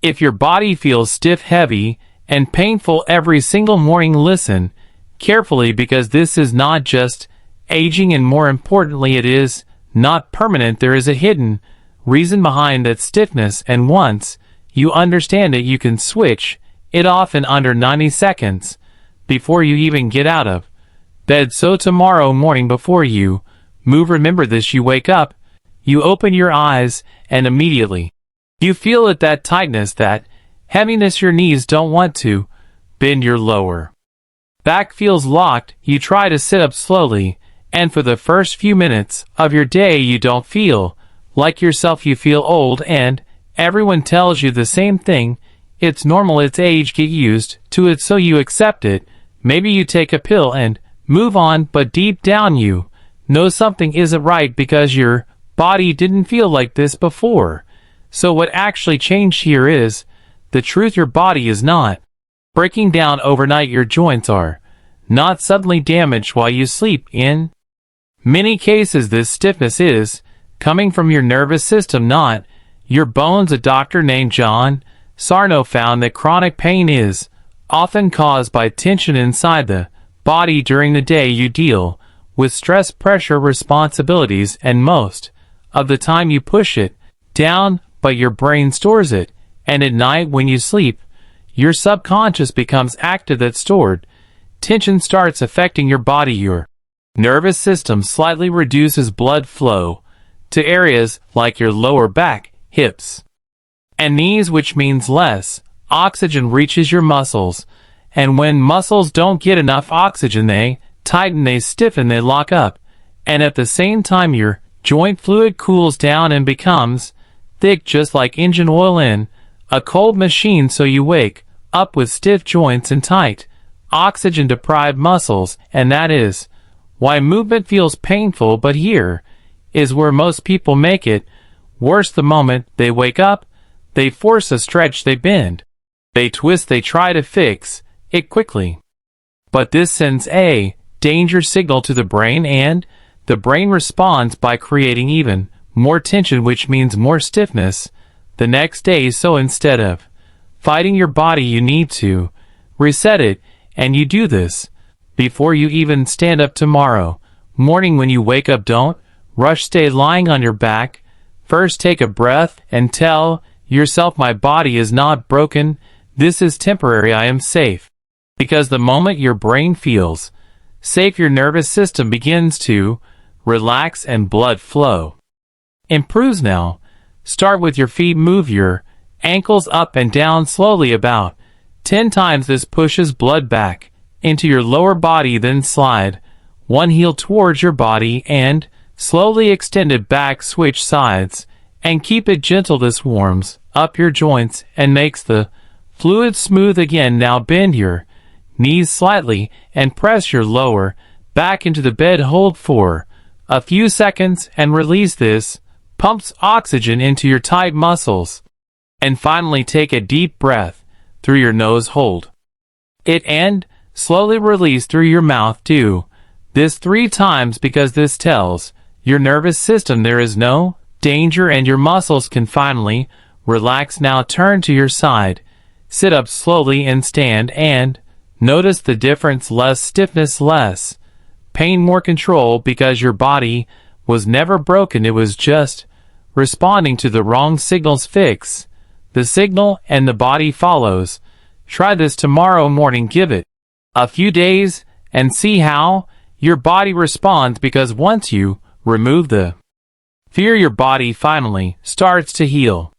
If your body feels stiff, heavy, and painful every single morning, listen carefully, because this is not just aging, and more importantly, it is not permanent. There is a hidden reason behind that stiffness, and once you understand it, you can switch it off in under 90 seconds before you even get out of bed. So tomorrow morning, before you move, remember this: you wake up, you open your eyes, and immediately you feel it, that tightness, that heaviness. Your knees don't want to bend, your lower back feels locked. You try to sit up slowly, and for the first few minutes of your day you don't feel like yourself. You feel old, and everyone tells you the same thing. It's normal, it's age, get used to it, so you accept it. Maybe you take a pill and move on, but deep down you know something isn't right, because your body didn't feel like this before. So what actually changed here is the truth: your body is not breaking down overnight. Your joints are not suddenly damaged while you sleep. In many cases, this stiffness is coming from your nervous system, not your bones. A doctor named John Sarno found that chronic pain is often caused by tension inside the body. During the day you deal with stress, pressure, responsibilities, and most of the time you push it down, but your brain stores it. And at night when you sleep, your subconscious becomes active. That stored tension starts affecting your body. Your nervous system slightly reduces blood flow to areas like your lower back, hips, and knees, which means less oxygen reaches your muscles. And when muscles don't get enough oxygen, they tighten, they stiffen, they lock up. And at the same time, your joint fluid cools down and becomes thick, just like engine oil in a cold machine. So you wake up with stiff joints and tight, oxygen-deprived muscles, and that is why movement feels painful. But here is where most people make it worse. The moment they wake up, they force a stretch, they bend, they twist, they try to fix it quickly. But this sends a danger signal to the brain, and the brain responds by creating even more tension, which means more stiffness the next day. So instead of fighting your body, you need to reset it, and you do this before you even stand up tomorrow morning. When you wake up, don't rush, stay lying on your back. First, take a breath and tell yourself, my body is not broken, this is temporary, I am safe. Because the moment your brain feels safe, your nervous system begins to relax and blood flow improves. Now, start with your feet. Move your ankles up and down slowly, about 10 times. This pushes blood back into your lower body. Then slide one heel towards your body and slowly extend it back. Switch sides and keep it gentle. This warms up your joints and makes the fluid smooth again. Now bend your knees slightly and press your lower back into the bed. Hold for a few seconds and release. This pumps oxygen into your tight muscles. And finally, take a deep breath through your nose, hold it, and slowly release through your mouth. Do this 3 times, because this tells your nervous system there is no danger and your muscles can finally relax. Now turn to your side, sit up slowly and stand, and notice the difference: less stiffness, less pain, more control, because your body was never broken, it was just responding to the wrong signals. Fix the signal and the body follows. Try this tomorrow morning, give it a few days, and see how your body responds, because once you remove the fear, your body finally starts to heal.